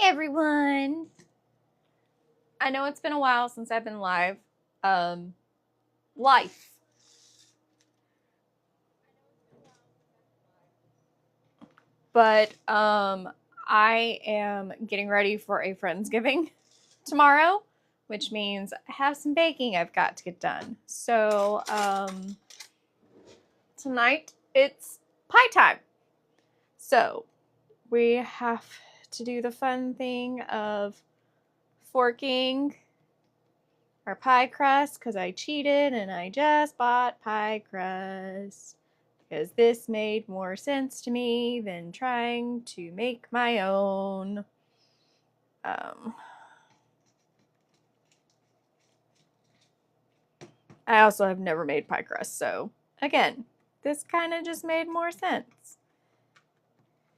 everyone. I know it's been a while since I've been live. Life. But I am getting ready for a Friendsgiving tomorrow, which means I have some baking I've got to get done. So tonight it's pie time. So we have to do the fun thing of forking our pie crust because I cheated and I just bought pie crust because this made more sense to me than trying to make my own. I also have never made pie crust, so again, this kind of just made more sense.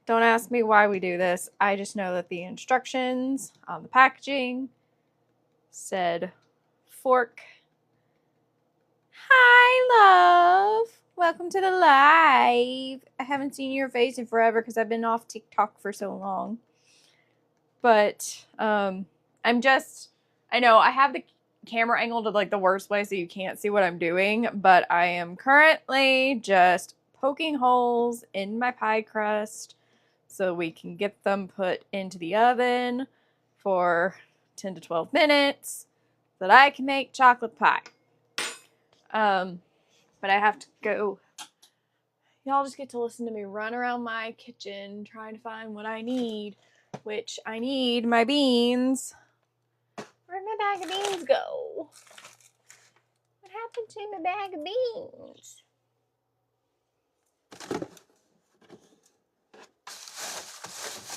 Don't ask me why we do this. I just know that the instructions on the packaging said fork. Hi, love. Welcome to the live. I haven't seen your face in forever because I've been off TikTok for so long. But I know I have the camera angled to like the worst way so you can't see what I'm doing, but I am currently just poking holes in my pie crust so we can get them put into the oven for 10 to 12 minutes so that I can make chocolate pie. But I have to go. Y'all just get to listen to me run around my kitchen trying to find what I need, which I need my beans. Where'd my bag of beans go? What happened to my bag of beans?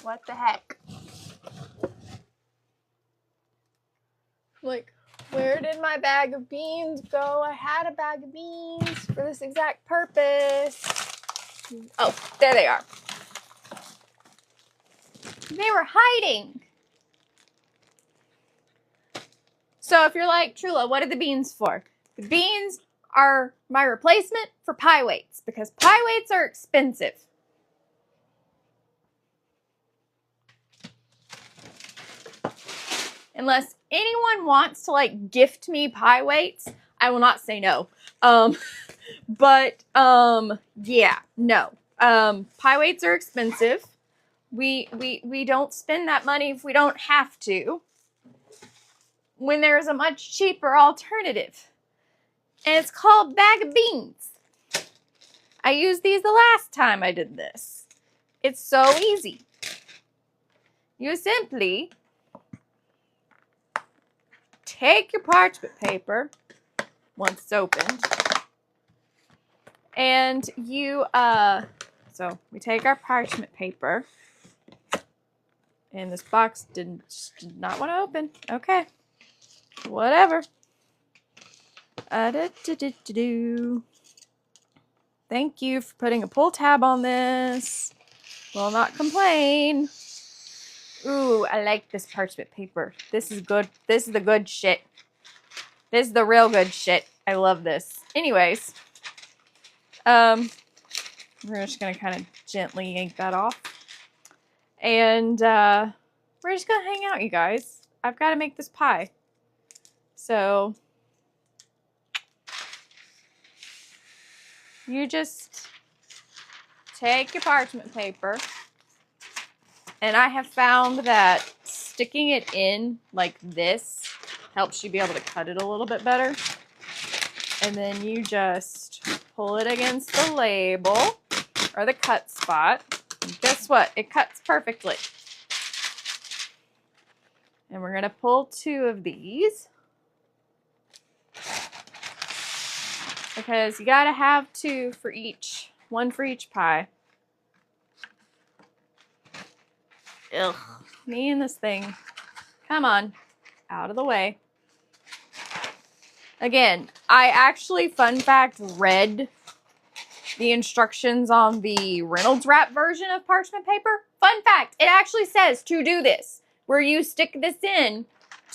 What the heck? Like, where did my bag of beans go? I had a bag of beans for this exact purpose. Oh, there they are. They were hiding. So if you're like, Trula, what are the beans for? The beans are my replacement for pie weights because pie weights are expensive. Unless anyone wants to like gift me pie weights, I will not say no. Yeah, no. Pie weights are expensive. We don't spend that money if we don't have to, when there's a much cheaper alternative. And it's called bag of beans. I used these the last time I did this. It's so easy. You simply take your parchment paper once it's opened, and you so we take our parchment paper, and this box did not want to open. Okay, whatever. Thank you for putting a pull tab on this. Will not complain. Ooh, I like this parchment paper. This is good. This is the good shit. This is the real good shit. I love this. Anyways, we're just gonna kind of gently yank that off. And we're just gonna hang out, you guys. I've got to make this pie. So you just take your parchment paper, and I have found that sticking it in like this helps you be able to cut it a little bit better. And then you just pull it against the label or the cut spot. And guess what? It cuts perfectly. And we're going to pull 2 of these, because you got to have 2 for each, 1 for each pie. Ugh, me and this thing. Come on, out of the way. Again, I actually, fun fact, read the instructions on the Reynolds wrap version of parchment paper. Fun fact, it actually says to do this, where you stick this in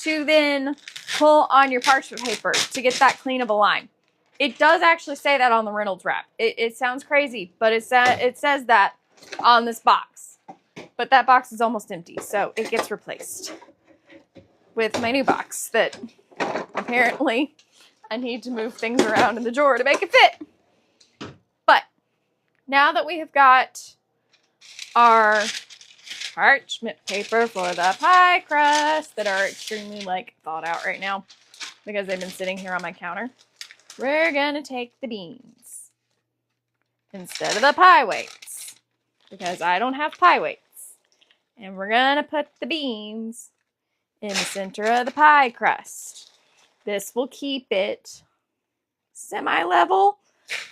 to then pull on your parchment paper to get that clean of a line. It does actually say that on the Reynolds wrap. It sounds crazy, but it says that on this box. But that box is almost empty, so it gets replaced with my new box that apparently I need to move things around in the drawer to make it fit. But now that we have got our parchment paper for the pie crust that are extremely thawed out right now because they've been sitting here on my counter, we're gonna take the beans instead of the pie weights because I don't have pie weights. And we're gonna put the beans in the center of the pie crust. This will keep it semi-level.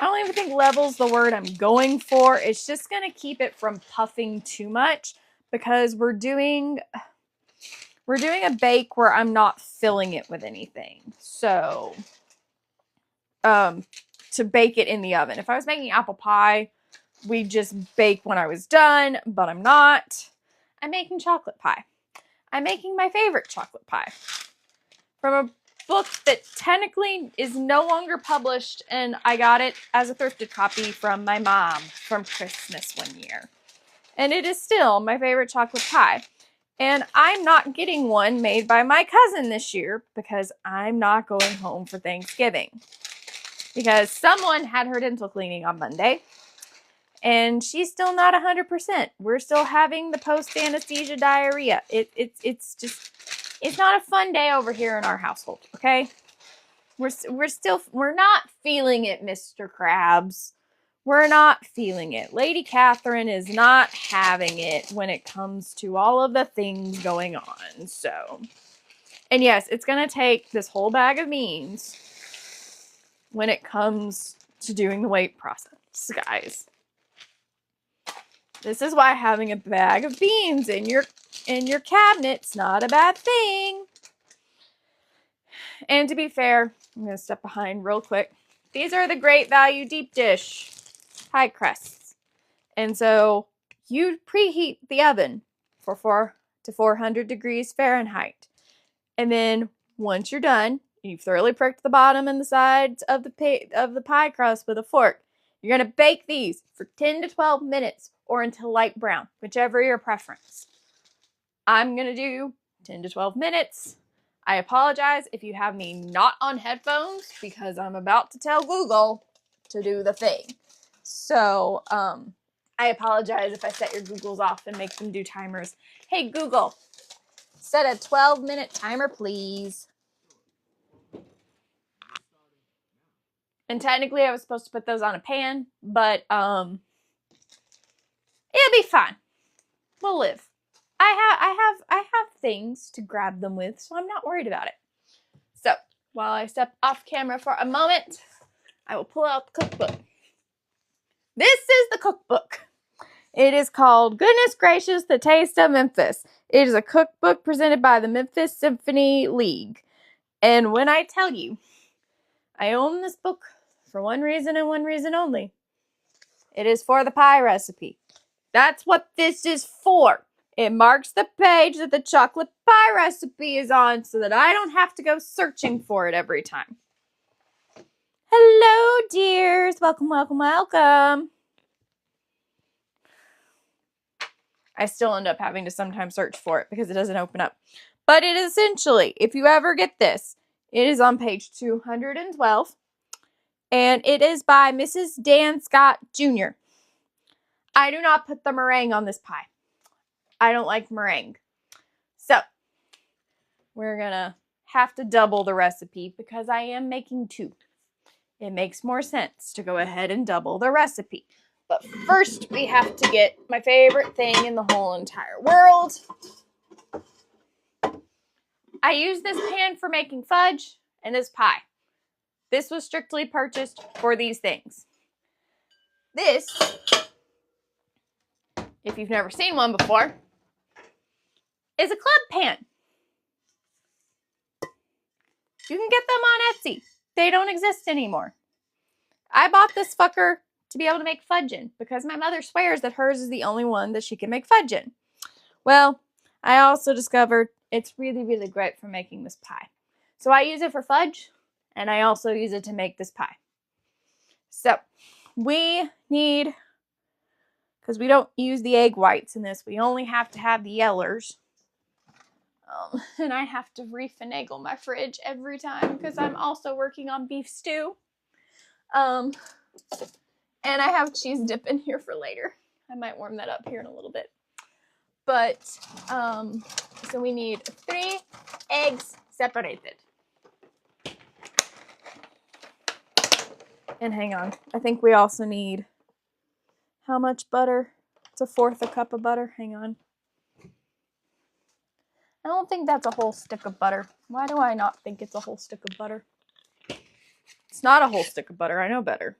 I don't even think level's the word I'm going for. It's just gonna keep it from puffing too much because we're doing a bake where I'm not filling it with anything. So, to bake it in the oven. If I was making apple pie, we'd just bake when I was done, but I'm not. I'm making chocolate pie. I'm making my favorite chocolate pie from a book that technically is no longer published, and I got it as a thrifted copy from my mom from Christmas one year. And it is still my favorite chocolate pie. And I'm not getting one made by my cousin this year because I'm not going home for Thanksgiving. Because someone had her dental cleaning on Monday, and she's still not 100%. We're still having the post-anesthesia diarrhea. It's not a fun day over here in our household, okay? We're not feeling it, Mr. Krabs. We're not feeling it. Lady Catherine is not having it when it comes to all of the things going on. So, and yes, it's going to take this whole bag of beans when it comes to doing the weight process, guys. This is why having a bag of beans in your cabinet's not a bad thing. And to be fair, I'm going to step behind real quick. These are the Great Value Deep Dish pie crusts. And so you preheat the oven for 400 to 400 degrees Fahrenheit. And then once you're done, you've thoroughly pricked the bottom and the sides of the pie crust with a fork. You're going to bake these for 10 to 12 minutes or until light brown, whichever your preference. I'm going to do 10 to 12 minutes. I apologize if you have me not on headphones because I'm about to tell Google to do the thing. So, I apologize if I set your Googles off and make them do timers. Hey, Google, set a 12-minute timer, please. And technically, I was supposed to put those on a pan, but it'll be fine. We'll live. I have things to grab them with, so I'm not worried about it. So while I step off camera for a moment, I will pull out the cookbook. This is the cookbook. It is called Goodness Gracious, The Taste of Memphis. It is a cookbook presented by the Memphis Symphony League. And when I tell you, I own this book for one reason and one reason only. It is for the pie recipe. That's what this is for. It marks the page that the chocolate pie recipe is on so that I don't have to go searching for it every time. Hello, dears. Welcome, welcome, welcome. I still end up having to sometimes search for it because it doesn't open up. But it essentially, if you ever get this, it is on page 212. And it is by Mrs. Dan Scott Jr. I do not put the meringue on this pie. I don't like meringue. So, we're going to have to double the recipe because I am making 2. It makes more sense to go ahead and double the recipe. But first, we have to get my favorite thing in the whole entire world. I use this pan for making fudge and this pie. This was strictly purchased for these things. This, if you've never seen one before, is a club pan. You can get them on Etsy. They don't exist anymore. I bought this fucker to be able to make fudge in because my mother swears that hers is the only one that she can make fudge in. Well, I also discovered it's really, really great for making this pie. So I use it for fudge, and I also use it to make this pie. So we need because we don't use the egg whites in this. We only have to have the yellers. And I have to refinagle my fridge every time because I'm also working on beef stew. And I have cheese dip in here for later. I might warm that up here in a little bit. But, so we need 3 eggs separated. And hang on, I think we also need, how much butter? It's 1/4 cup of butter. Hang on. I don't think that's a whole stick of butter. Why do I not think it's a whole stick of butter? It's not a whole stick of butter. I know better.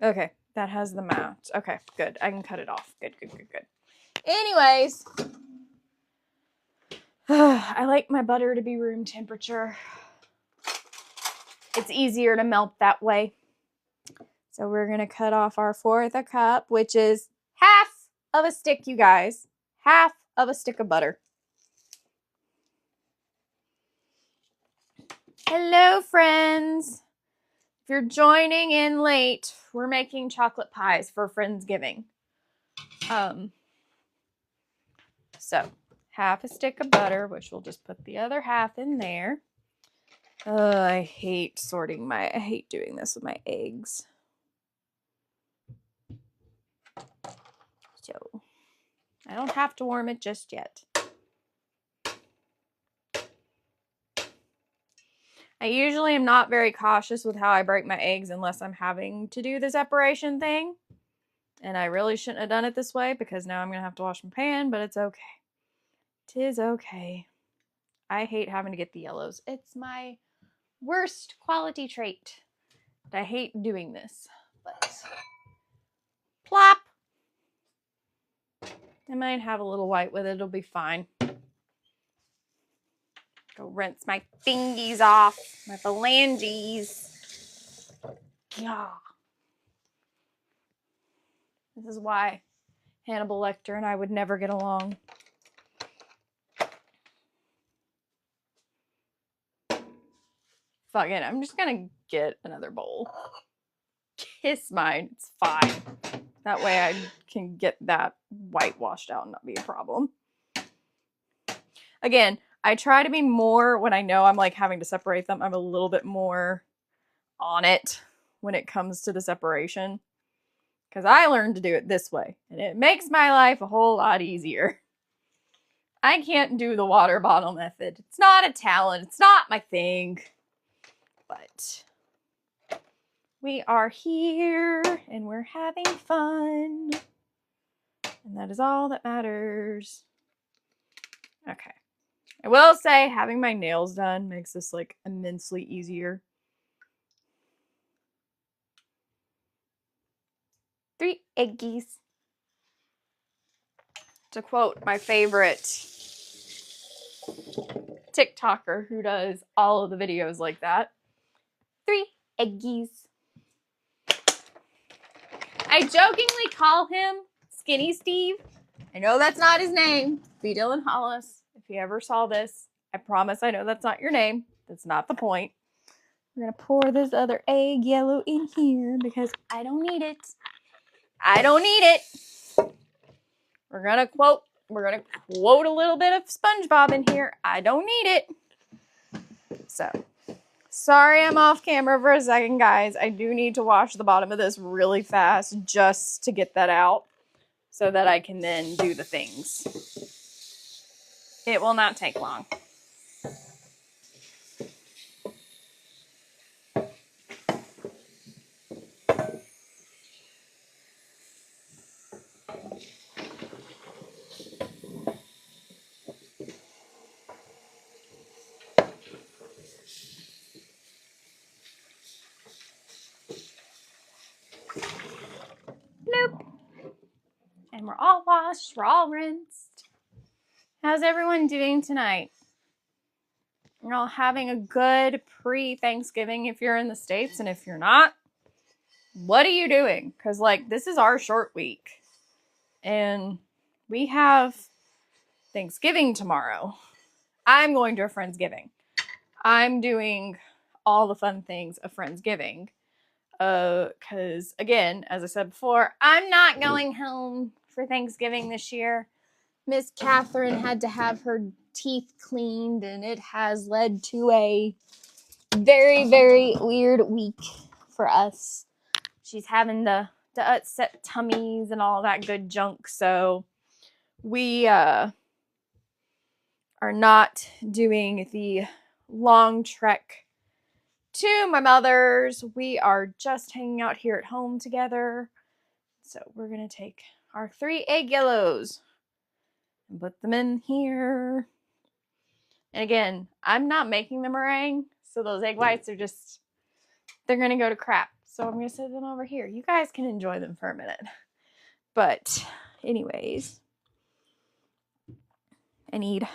Okay, that has the math. Okay, good. I can cut it off. Good. Anyways, I like my butter to be room temperature. It's easier to melt that way. So we're going to cut off our 1/4 cup, which is half of a stick, you guys. Half of a stick of butter. Hello, friends. If you're joining in late, we're making chocolate pies for Friendsgiving. So half a stick of butter, which we'll just put the other half in there. I hate doing this with my eggs. So I don't have to warm it just yet. I usually am not very cautious with how I break my eggs unless I'm having to do the separation thing. And I really shouldn't have done it this way because now I'm going to have to wash my pan, but it's okay. Tis okay. I hate having to get the yellows. It's my worst quality trait. I hate doing this, but plop. I might have a little white with it. It'll be fine. Go rinse my fingies off, my phalanges. Yeah. This is why Hannibal Lecter and I would never get along. Fuck it, I'm just gonna get another bowl. Kiss mine, it's fine. That way I can get that white washed out and not be a problem. Again, I try to be more, when I know I'm like having to separate them, I'm a little bit more on it when it comes to the separation. Because I learned to do it this way, and it makes my life a whole lot easier. I can't do the water bottle method. It's not a talent. It's not my thing. But we are here, and we're having fun. And that is all that matters. Okay. I will say, having my nails done makes this, like, immensely easier. 3 eggies. To quote my favorite TikToker who does all of the videos like that. 3 eggies. I jokingly call him Skinny Steve. I know that's not his name. B. Dylan Hollis. If you ever saw this, I promise I know that's not your name. That's not the point. We're going to pour this other egg yellow in here because I don't need it. I don't need it. We're gonna quote a little bit of SpongeBob in here. I don't need it. So, sorry I'm off camera for a second, guys. I do need to wash the bottom of this really fast just to get that out so that I can then do the things. It will not take long. Bloop. And we're all washed, we're all rinsed. How's everyone doing tonight? You're all having a good pre-Thanksgiving if you're in the States, and if you're not, what are you doing? Because, like, this is our short week. And we have Thanksgiving tomorrow. I'm going to a Friendsgiving. I'm doing all the fun things of Friendsgiving. Because again, as I said before, I'm not going home for Thanksgiving this year. Miss Catherine had to have her teeth cleaned, and it has led to a very, very weird week for us. She's having the upset tummies and all that good junk, so we are not doing the long trek to my mother's. We are just hanging out here at home together. So we're going to take our 3 egg yellows and put them in here. And again, I'm not making the meringue, so those egg whites are just, they're going to go to crap. So I'm going to set them over here. You guys can enjoy them for a minute. But anyways, I need a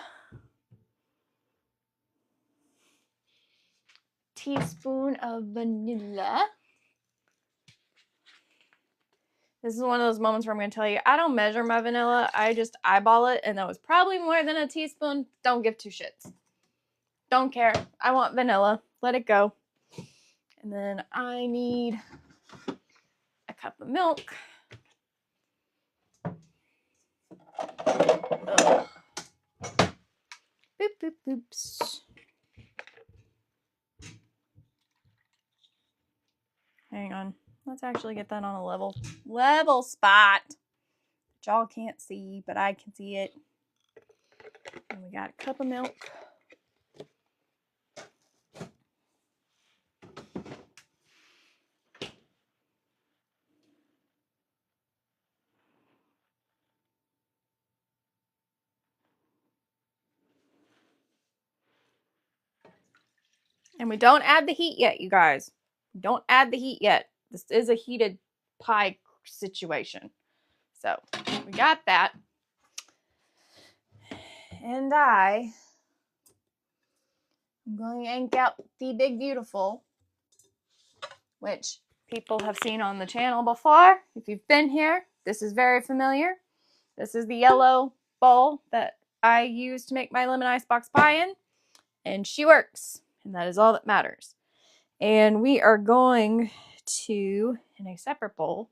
teaspoon of vanilla. This is one of those moments where I'm going to tell you, I don't measure my vanilla. I just eyeball it, and that was probably more than a teaspoon. Don't give 2 shits. Don't care. I want vanilla. Let it go. And then I need a cup of milk. Ugh. Boop, boop, boops. Hang on. Let's actually get that on a level spot. Y'all can't see, but I can see it. And we got a cup of milk. And we don't add the heat yet, you guys. Don't add the heat yet. This is a heated pie situation. So we got that. And I'm going to yank out the Big Beautiful, which people have seen on the channel before. If you've been here, this is very familiar. This is the yellow bowl that I use to make my lemon icebox pie in. And she works. And that is all that matters. And we are going to, in a separate bowl,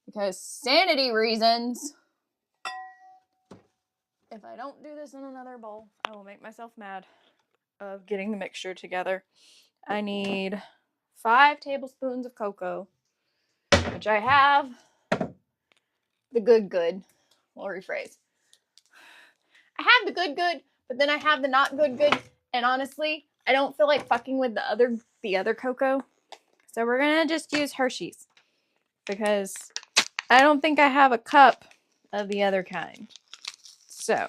because sanity reasons, if I don't do this in another bowl, I will make myself mad of getting the mixture together. I need 5 tablespoons of cocoa, which I have the good. We'll rephrase. I have the good, but then I have the not good. And honestly, I don't feel like fucking with the other cocoa. So we're going to just use Hershey's, because I don't think I have a cup of the other kind. So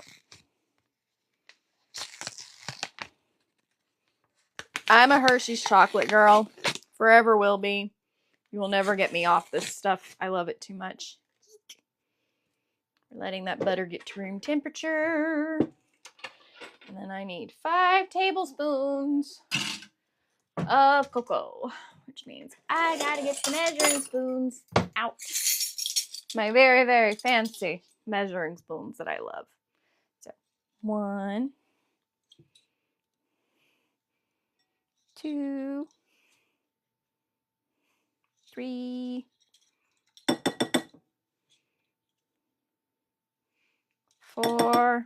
I'm a Hershey's chocolate girl. Forever will be. You will never get me off this stuff. I love it too much. We're letting that butter get to room temperature. And then I need 5 tablespoons of cocoa, which means I gotta get the measuring spoons out. My very, very fancy measuring spoons that I love. So 1, 2, 3, 4, 5.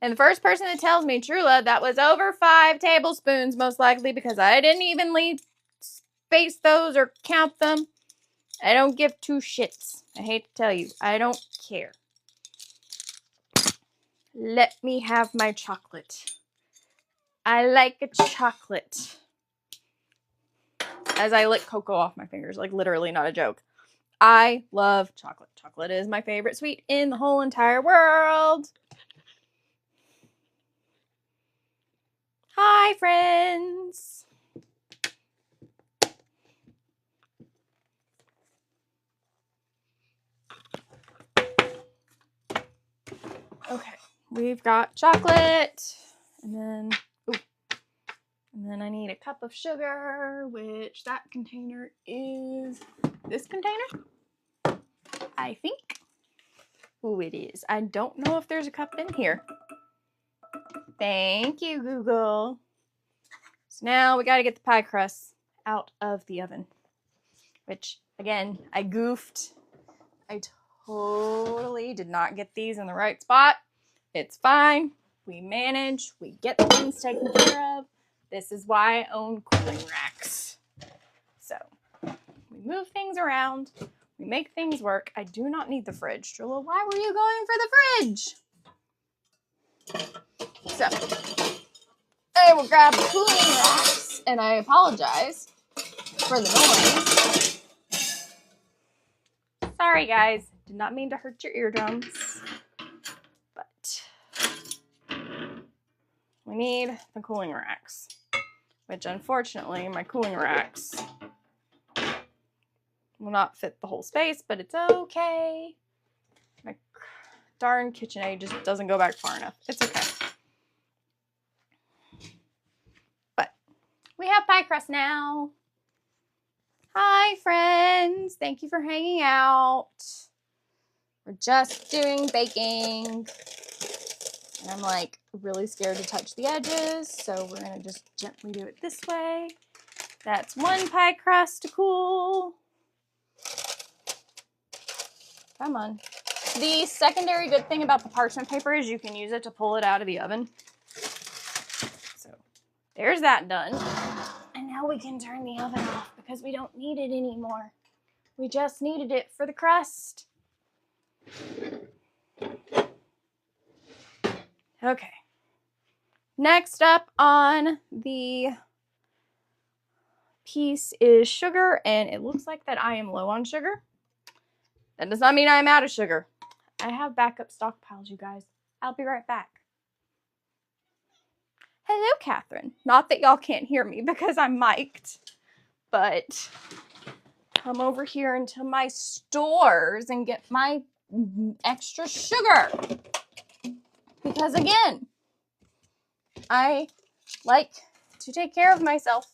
And the first person that tells me, Trula, that was over 5 tablespoons, most likely because I didn't evenly space those or count them. I don't give 2 shits. I hate to tell you. I don't care. Let me have my chocolate. I like a chocolate. As I lick cocoa off my fingers, like literally not a joke. I love chocolate. Chocolate is my favorite sweet in the whole entire world. Hi, friends. Okay, we've got chocolate, and then I need a cup of sugar, which that container is this container, I think. Oh, it is. I don't know if there's a cup in here. Thank you, Google. So now we got to get the pie crust out of the oven, which again, I goofed. I totally did not get these in the right spot. It's fine. We manage. We get things taken care of. This is why I own cooling racks. So we move things around. We make things work. I do not need the fridge. Drilla, why were you going for the fridge? So I will grab the cooling racks, and I apologize for the noise. Sorry, guys. Did not mean to hurt your eardrums. But we need the cooling racks, which unfortunately my cooling racks will not fit the whole space, but it's okay. My darn KitchenAid just doesn't go back far enough. It's okay. But we have pie crust now. Hi, friends. Thank you for hanging out. We're just doing baking. And I'm like really scared to touch the edges, so we're gonna just gently do it this way. That's one pie crust to cool. Come on. The secondary good thing about the parchment paper is you can use it to pull it out of the oven. So there's that done. And now we can turn the oven off because we don't need it anymore. We just needed it for the crust. Okay. Next up on the piece is sugar, and it looks like that I am low on sugar. That does not mean I am out of sugar. I have backup stockpiles, you guys. I'll be right back. Hello, Catherine. Not that y'all can't hear me because I'm mic'd, but come over here into my stores and get my extra sugar. Because again, I like to take care of myself.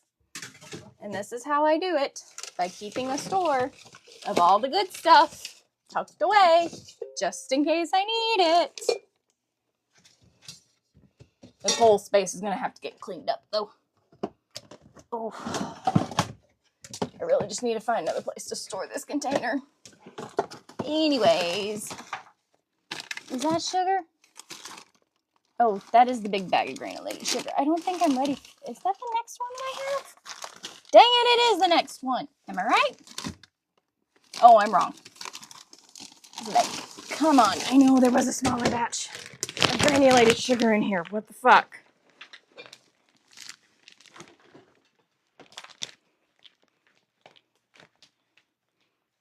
And this is how I do it, by keeping a store of all the good stuff tucked away, just in case I need it. This whole space is gonna have to get cleaned up, though. Oh, I really just need to find another place to store this container. Anyways, is that sugar? Oh, that is the big bag of granulated sugar. I don't think I'm ready. Is that the next one that I have? Dang it, it is the next one. Am I right? Oh, I'm wrong. Like, come on. I know there was a smaller batch of granulated sugar in here. What the fuck?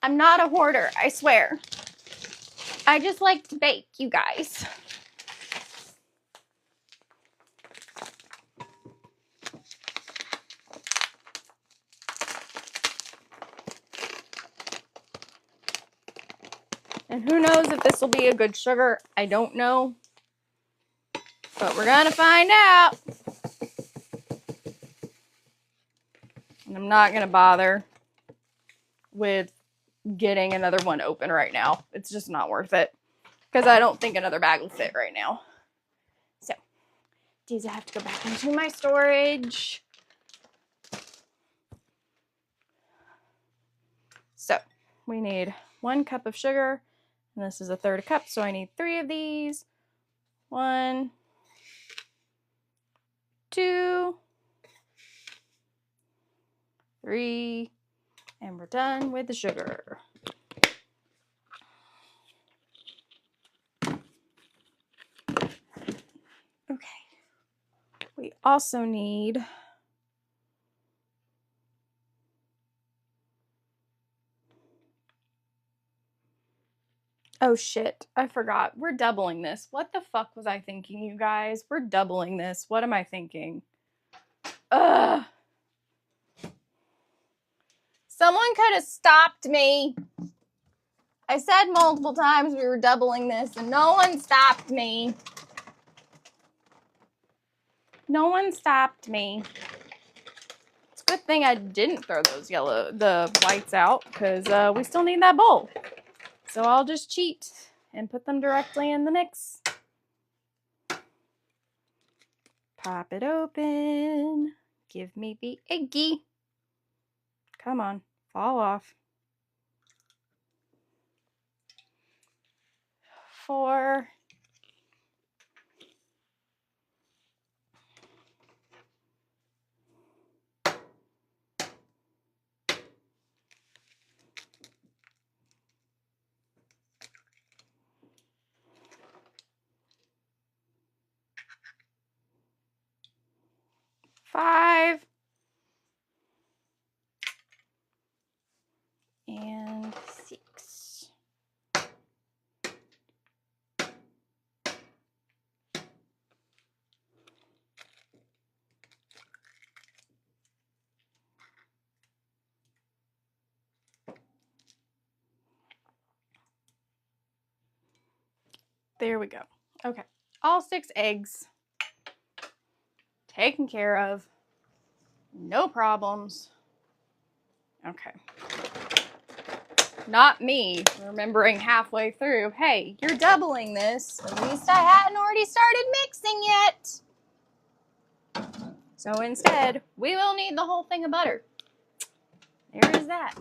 I'm not a hoarder, I swear. I just like to bake, you guys. And who knows if this will be a good sugar? I don't know. But we're gonna find out. And I'm not gonna bother with getting another one open right now. It's just not worth it. Because I don't think another bag will fit right now. So, these I have to go back into my storage. So, we need 1 cup of sugar. And this is 1/3 cup, so I need 3 of these. 1, 2, 3, and we're done with the sugar. Okay. We also need oh shit, I forgot. We're doubling this. What the fuck was I thinking, you guys? We're doubling this. What am I thinking? Ugh. Someone could have stopped me. I said multiple times we were doubling this and no one stopped me. No one stopped me. It's a good thing I didn't throw the whites out because we still need that bowl. So I'll just cheat and put them directly in the mix. Pop it open. Give me the eggy. Come on, fall off. 4. 5. And 6. There we go. Okay, all 6 eggs taken care of. No problems. Okay. Not me remembering halfway through, hey, you're doubling this. At least I hadn't already started mixing yet. So instead, we will need the whole thing of butter. There is that.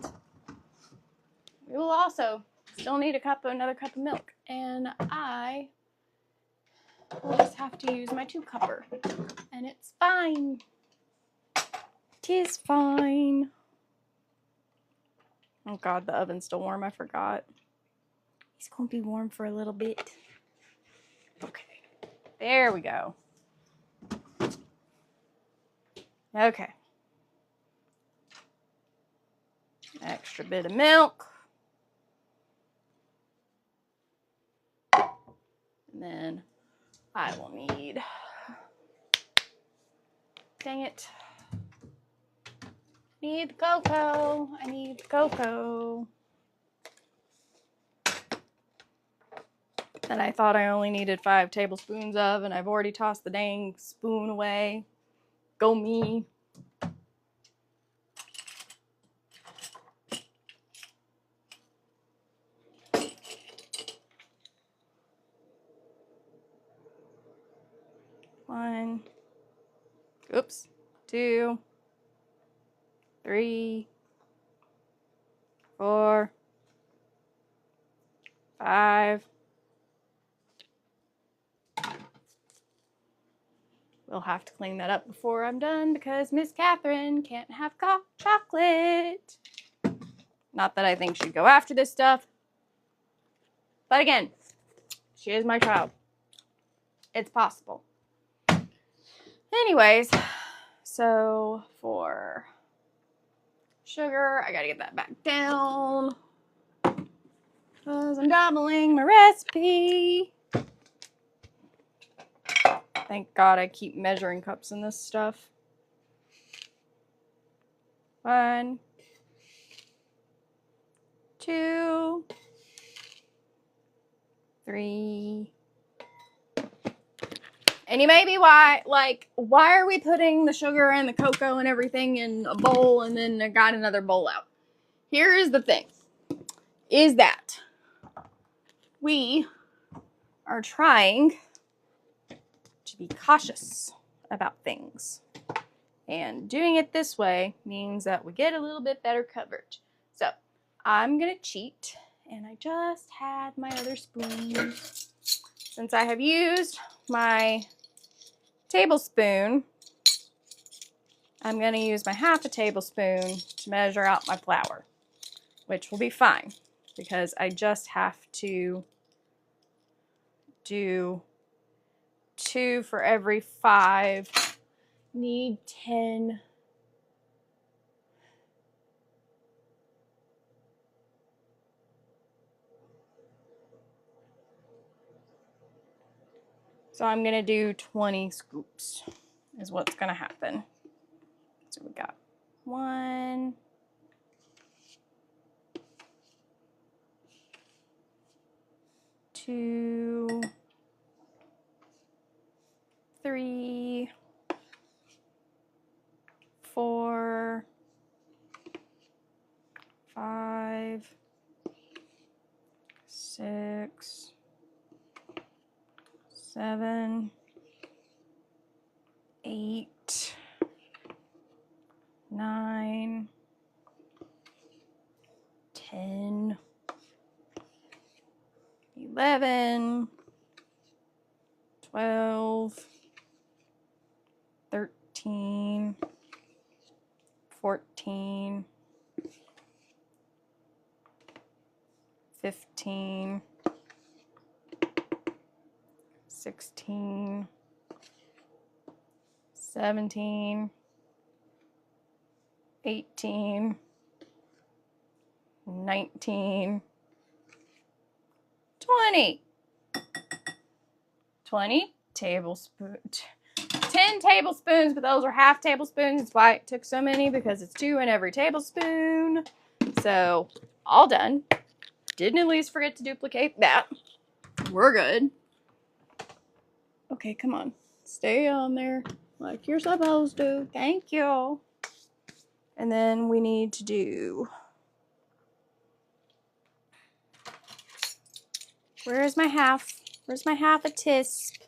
We will also still need another cup of milk. And I will just have to use my 2-cupper. And it's fine. 'Tis fine. Oh God, the oven's still warm. I forgot. He's going to be warm for a little bit. Okay. There we go. Okay. Extra bit of milk. And then I will need, dang it. Need the cocoa. I need the cocoa. That I thought I only needed 5 tablespoons of, and I've already tossed the dang spoon away. Go me. One. Oops. 2. 3. 4. 5. We'll have to clean that up before I'm done because Miss Catherine can't have chocolate. Not that I think she'd go after this stuff. But again, she is my child. It's possible. Anyways, so for sugar, I gotta get that back down because I'm doubling my recipe. Thank God I keep measuring cups in this stuff. 1, 2, 3. And you may be why are we putting the sugar and the cocoa and everything in a bowl and then I got another bowl out? Here is the thing, is that we are trying to be cautious about things. And doing it this way means that we get a little bit better coverage. So I'm going to cheat, and I just had my other spoon. Since I have used my tablespoon, I'm going to use my 1/2 tablespoon to measure out my flour, which will be fine because I just have to do 2 for every 5. Need 10. So I'm going to do 20 scoops is what's going to happen. So we got 1, 2, 3, 4, 5, 6, 7, 8, 9, 10, 11, 12, 13, 14, 15, 16, 17, 18, 19, 20. 20 tablespoons. 10 tablespoons, but those are half tablespoons. That's why it took so many, because it's 2 in every tablespoon. So, all done. Didn't at least forget to duplicate that. We're good. Okay, come on. Stay on there like you're supposed to. Thank you. And then we need to do... Where's my half? Where's my half a tisp?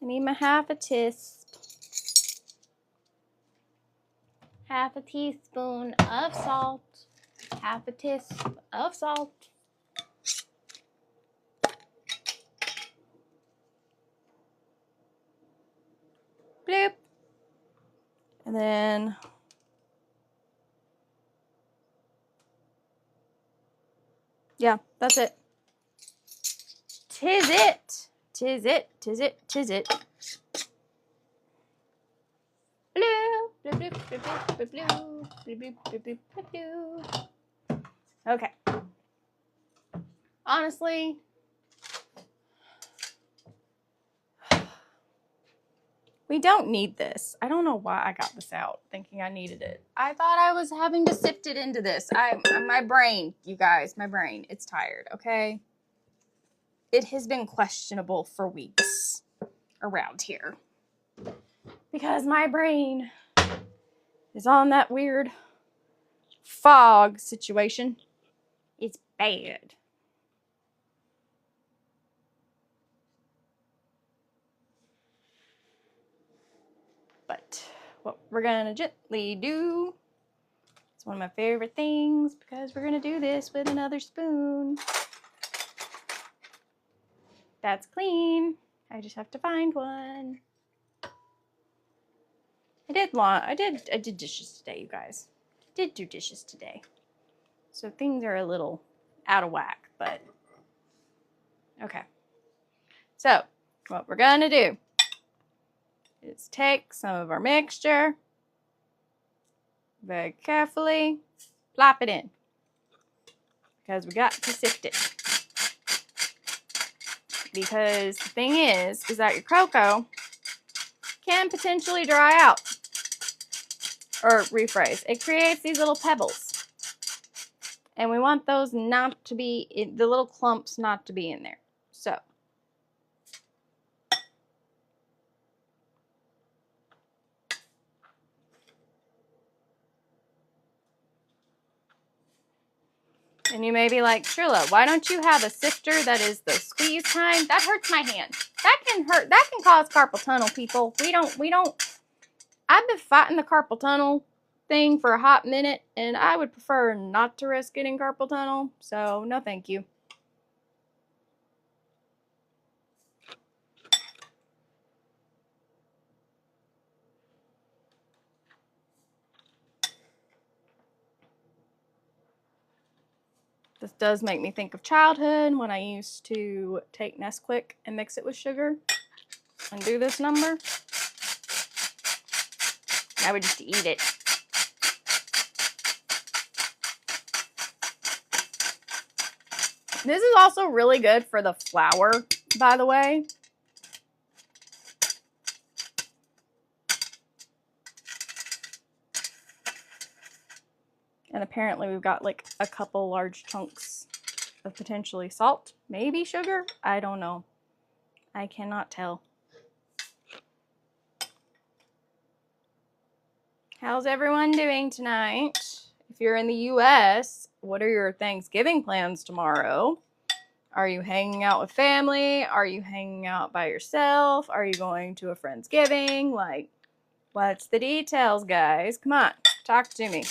I need my half a tisp. Half a teaspoon of salt. Half a tisp of salt. Bloop. And then yeah, that's it. Tis it. Tis it. Tis it. Tis it. Okay. Honestly, we don't need this. I don't know why I got this out thinking I needed it. I thought I was having to sift it into this. My brain, you guys, my brain, it's tired, okay? It has been questionable for weeks around here. Because my brain is on that weird fog situation. It's bad. But what we're gonna gently do, it's one of my favorite things, because we're gonna do this with another spoon. That's clean. I just have to find one. I did dishes today, you guys. I did do dishes today. So things are a little out of whack, but okay. So what we're gonna do is take some of our mixture, very carefully plop it in, because we got to sift it. Because the thing is that your cocoa can potentially dry out. Or rephrase, it creates these little pebbles. And we want those not to be, the little clumps not to be in there. So. And you may be like, Trilla, why don't you have a sifter that is the squeeze kind? That hurts my hand. That can hurt. That can cause carpal tunnel, people. We don't. I've been fighting the carpal tunnel thing for a hot minute, and I would prefer not to risk getting carpal tunnel. So, no thank you. This does make me think of childhood, when I used to take Nesquik and mix it with sugar and do this number. I would just eat it. This is also really good for the flour, by the way. And apparently we've got like a couple large chunks of potentially salt, maybe sugar. I don't know. I cannot tell. How's everyone doing tonight? If you're in the US, what are your Thanksgiving plans tomorrow? Are you hanging out with family? Are you hanging out by yourself? Are you going to a Friendsgiving? Like, what's the details, guys? Come on, Talk to me.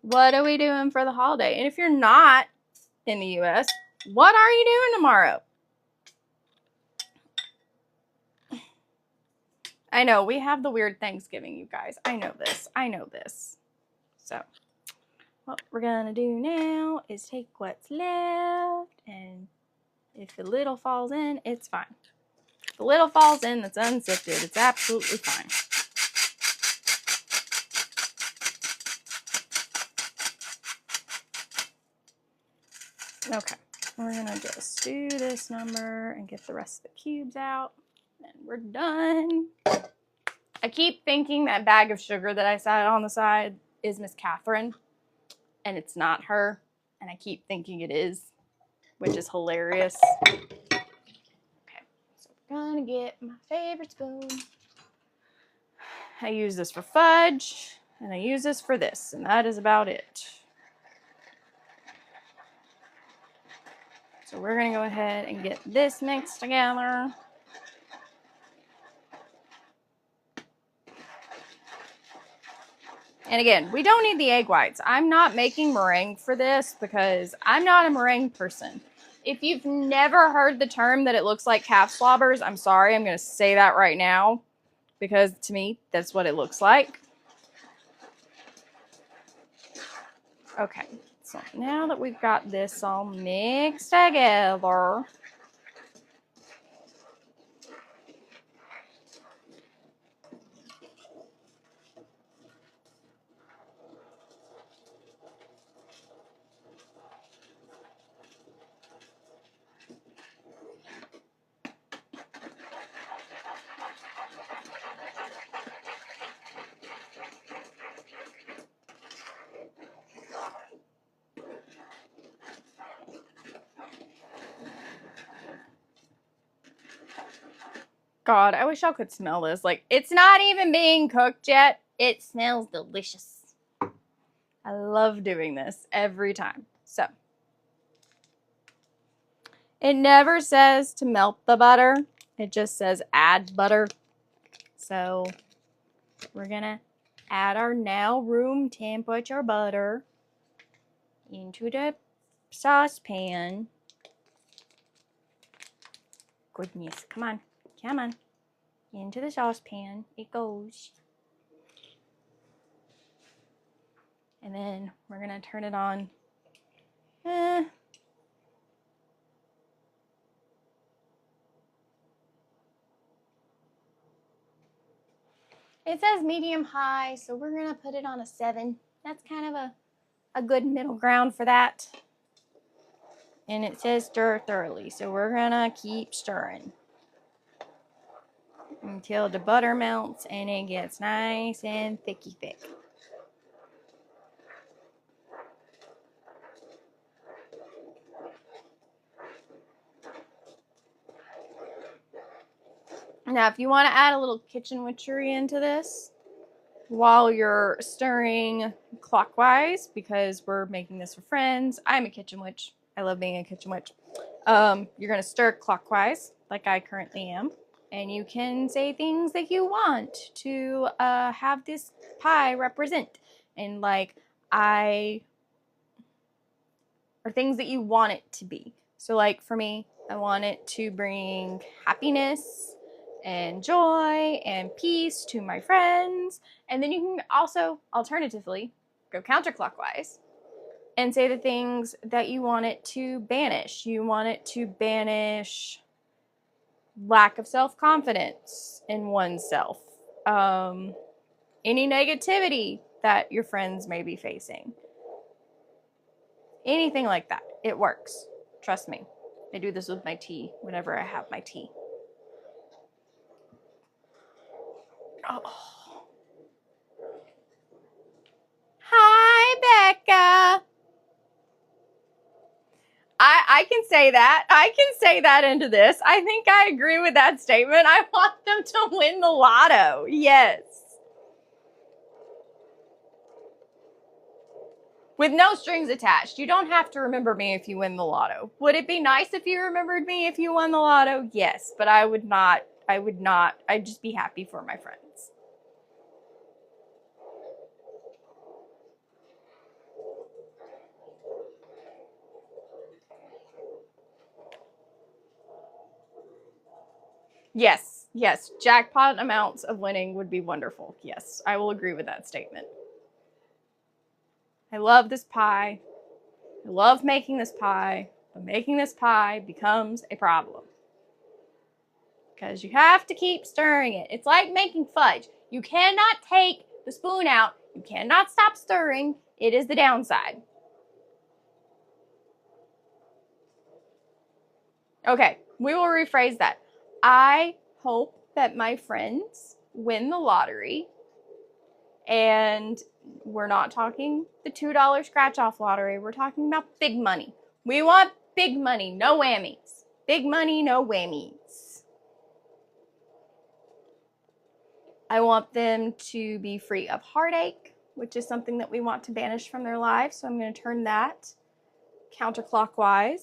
What are we doing for the holiday? And if you're not in the US, what are you doing tomorrow? I know, we have the weird Thanksgiving, you guys. I know this. I know this. So, what we're gonna do now is take what's left, and if the little falls in, it's fine. If the little falls in that's unsifted, it's absolutely fine. Okay, we're gonna just do this number and get the rest of the cubes out, and we're done. I keep thinking that bag of sugar that I saw on the side is Miss Catherine, and it's not her, and I keep thinking it is, which is hilarious. Okay, so we're gonna get my favorite spoon. I use this for fudge, and I use this for this, and that is about it. So we're gonna go ahead and get this mixed together. And again, we don't need the egg whites. I'm not making meringue for this because I'm not a meringue person. If you've never heard the term that it looks like calf slobbers, I'm sorry, I'm going to say that right now because to me, that's what it looks like. Okay, so now that we've got this all mixed together, God, I wish y'all could smell this. Like, it's not even being cooked yet. It smells delicious. I love doing this every time. So, it never says to melt the butter. It just says add butter. So, we're gonna add our now room temperature butter into the saucepan. Goodness, come on, come on. Into the saucepan it goes. And then we're gonna turn it on. It says medium high, so we're gonna put it on a 7. That's kind of a good middle ground for that. And it says stir thoroughly, so we're gonna keep stirring until the butter melts and it gets nice and thicky thick. Now, if you want to add a little kitchen witchery into this while you're stirring clockwise, because we're making this for friends, I'm a kitchen witch. I love being a kitchen witch. You're going to stir clockwise, like I currently am, and you can say things that you want to have this pie represent, and or things that you want it to be. So like for me, I want it to bring happiness and joy and peace to my friends. And then you can also alternatively go counterclockwise and say the things that you want it to banish. You want it to banish lack of self-confidence in oneself, any negativity that your friends may be facing, anything like that. It works. Trust me. I do this with my tea whenever I have my tea. Oh. Hi, Becca. I can say that. I can say that into this. I think I agree with that statement. I want them to win the lotto. Yes. With no strings attached. You don't have to remember me if you win the lotto. Would it be nice if you remembered me if you won the lotto? Yes, but I would not. I'd just be happy for my friends. Yes, yes. Jackpot amounts of winning would be wonderful. Yes, I will agree with that statement. I love this pie. I love making this pie, but making this pie becomes a problem. Because you have to keep stirring it. It's like making fudge. You cannot take the spoon out. You cannot stop stirring. It is the downside. Okay, we will rephrase that. I hope that my friends win the lottery. And we're not talking the $2 scratch-off lottery. We're talking about big money. We want big money, no whammies. Big money, no whammies. I want them to be free of heartache, which is something that we want to banish from their lives. So I'm going to turn that counterclockwise.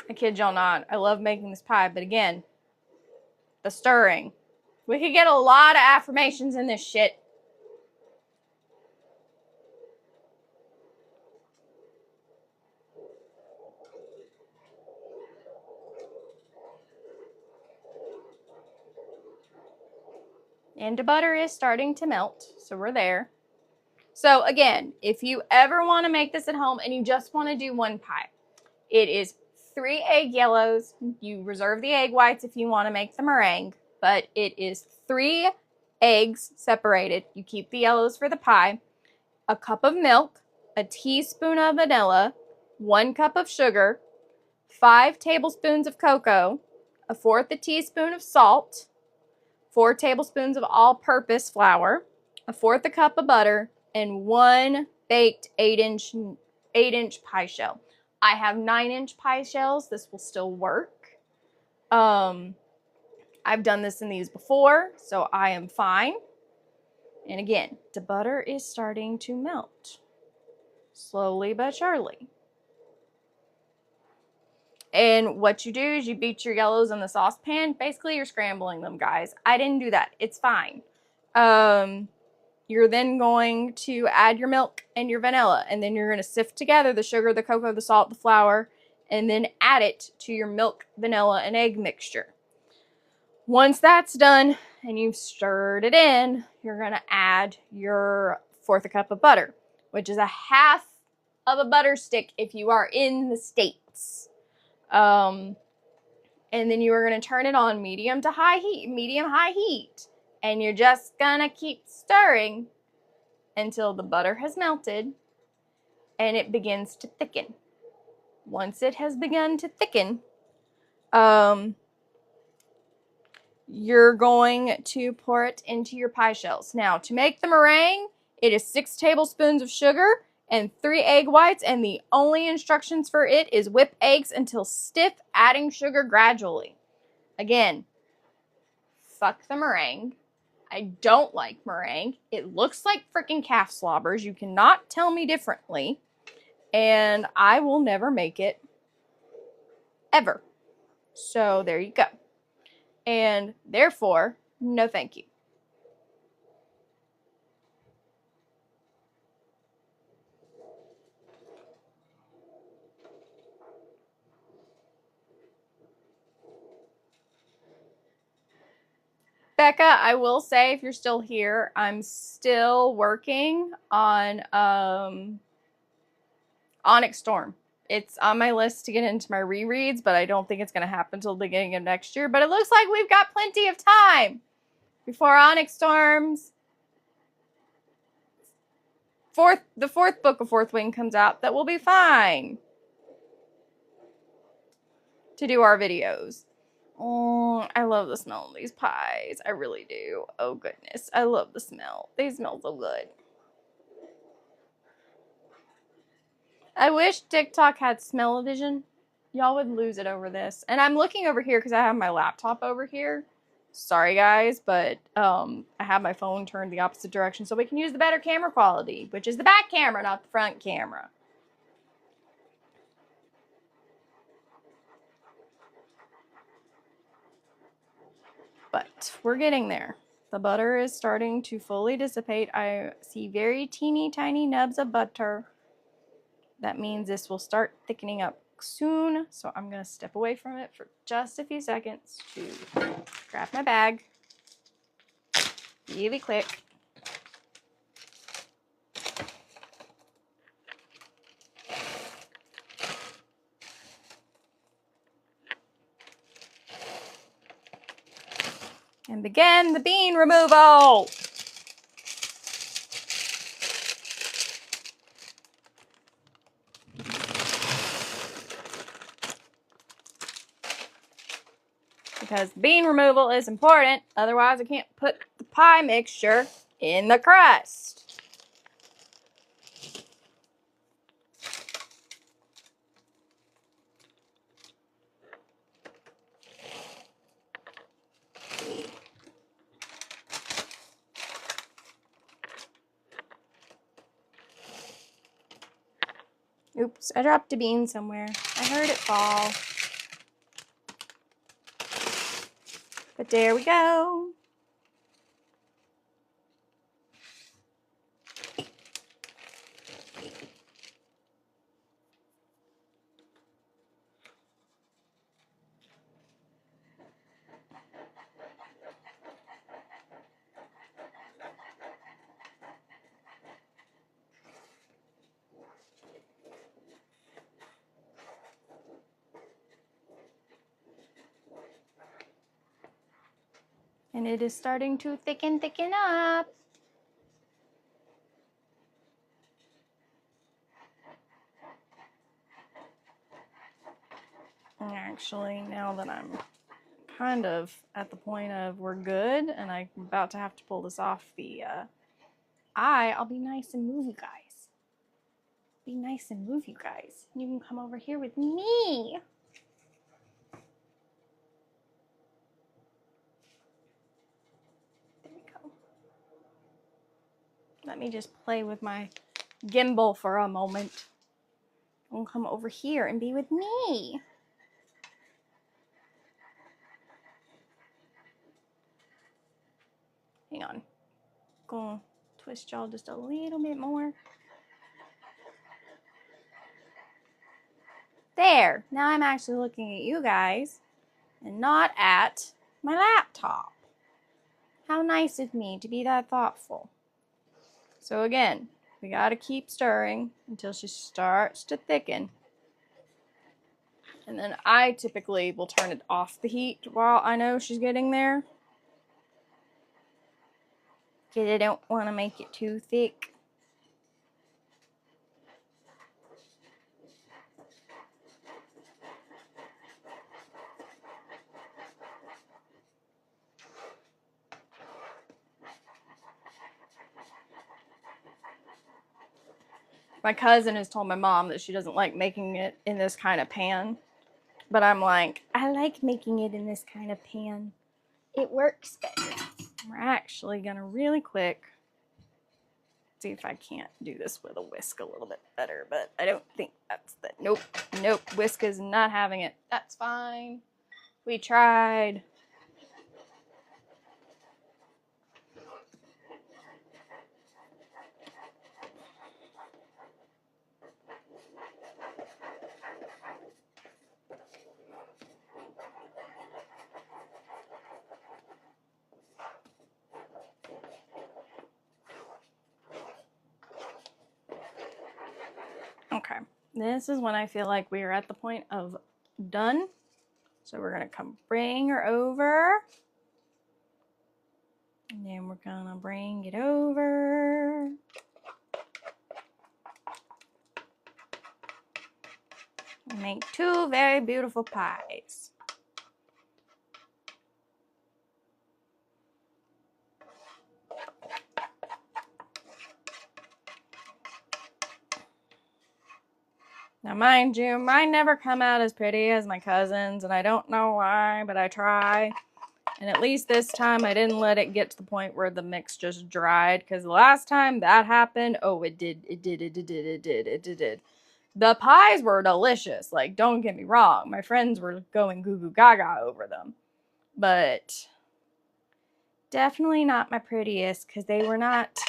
I kid y'all not. I love making this pie, but again, the stirring. We could get a lot of affirmations in this shit. And the butter is starting to melt, so we're there. So again, if you ever want to make this at home and you just want to do one pie, it is 3 egg yellows. You reserve the egg whites if you want to make the meringue, but it is 3 eggs separated. You keep the yellows for the pie, a cup of milk, a teaspoon of vanilla, 1 cup of sugar, 5 tablespoons of cocoa, 1/4 a teaspoon of salt, 4 tablespoons of all-purpose flour, 1/4 a cup of butter, and 1 baked 8-inch pie shell. I have 9-inch pie shells. This will still work. I've done this in these before, so I am fine. And again, the butter is starting to melt. Slowly but surely. And what you do is you beat your yellows in the saucepan. Basically, you're scrambling them, guys. I didn't do that. It's fine. You're then going to add your milk and your vanilla, and then you're going to sift together the sugar, the cocoa, the salt, the flour, and then add it to your milk, vanilla, and egg mixture. Once that's done and you've stirred it in, you're going to add your 1/4 a cup of butter, which is 1/2 of a butter stick if you are in the States. And then you are going to turn it on medium high heat. And you're just going to keep stirring until the butter has melted and it begins to thicken. Once it has begun to thicken, you're going to pour it into your pie shells. Now, to make the meringue, it is 6 tablespoons of sugar and 3 egg whites, and the only instructions for it is whip eggs until stiff, adding sugar gradually. Again, fuck the meringue. I don't like meringue. It looks like freaking calf slobbers. You cannot tell me differently. And I will never make it. Ever. So there you go. And therefore, no thank you. Becca, I will say, if you're still here, I'm still working on Onyx Storm. It's on my list to get into my rereads, but I don't think it's going to happen until the beginning of next year. But it looks like we've got plenty of time before Onyx Storm's the 4th book of Fourth Wing comes out. That will be fine to do our videos. Oh, I love the smell of these pies. I really do. Oh, goodness. I love the smell. They smell so good. I wish TikTok had smell-o-vision. Y'all would lose it over this. And I'm looking over here because I have my laptop over here. Sorry guys, but I have my phone turned the opposite direction so we can use the better camera quality, which is the back camera, not the front camera. But we're getting there. The butter is starting to fully dissipate. I see very teeny tiny nubs of butter. That means this will start thickening up soon. So I'm going to step away from it for just a few seconds to grab my bag. Really quick. And begin the bean removal. Because bean removal is important, otherwise I can't put the pie mixture in the crust. Oops, I dropped a bean somewhere. I heard it fall. But there we go. And it is starting to thicken up. And actually, now that I'm kind of at the point of we're good and I'm about to have to pull this off the I'll be nice and move you guys. Be nice and move you guys. You can come over here with me. There we go. Let me just play with my gimbal for a moment. And come over here and be with me. Hang on. Gonna twist y'all just a little bit more. There. Now I'm actually looking at you guys and not at my laptop. How nice of me to be that thoughtful. So again, we gotta keep stirring until she starts to thicken. And then I typically will turn it off the heat while I know she's getting there. Because I don't want to make it too thick. My cousin has told my mom that she doesn't like making it in this kind of pan. But I'm like, I like making it in this kind of pan. It works better. We're actually going to really quick see if I can't do this with a whisk a little bit better. But I don't think that's the... Nope. Whisk is not having it. That's fine. We tried. Okay, this is when I feel like we are at the point of done. So we're gonna come bring her over. And then we're gonna bring it over. And make two very beautiful pies. Now, mind you, mine never come out as pretty as my cousin's, and I don't know why, but I try. And at least this time I didn't let it get to the point where the mix just dried. Because the last time that happened, oh, it did. The pies were delicious. Like, don't get me wrong. My friends were going goo goo gaga over them. But definitely not my prettiest because they were not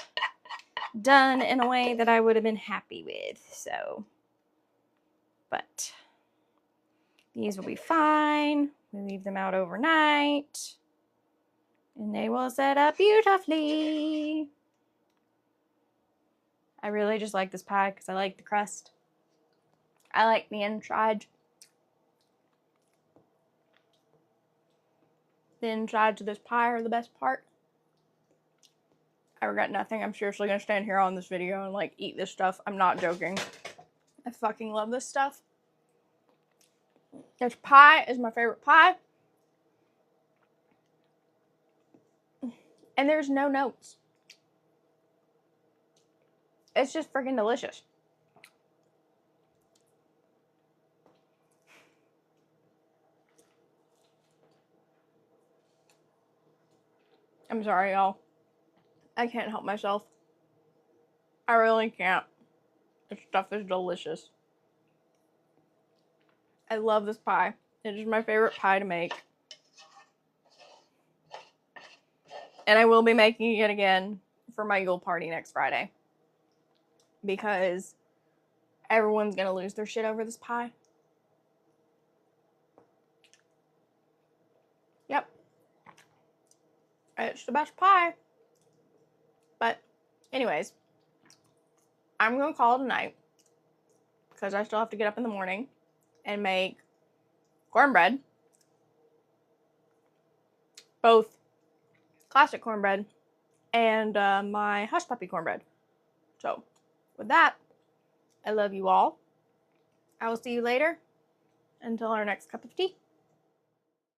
done in a way that I would have been happy with. So, but these will be fine. We leave them out overnight and they will set up beautifully. I really just like this pie because I like the crust. I like the inside. The insides of this pie are the best part. I regret nothing. I'm seriously gonna stand here on this video and like eat this stuff. I'm not joking. I fucking love this stuff. This pie is my favorite pie. And there's no notes. It's just freaking delicious. I'm sorry, y'all. I can't help myself. I really can't. This stuff is delicious. I love this pie. It is my favorite pie to make. And I will be making it again for my Yule party next Friday. Because everyone's gonna lose their shit over this pie. Yep. It's the best pie. But anyways, I'm gonna call it a night. Because I still have to get up in the morning and make cornbread. Both classic cornbread and my hush puppy cornbread. So, with that, I love you all. I will see you later. Until our next cup of tea.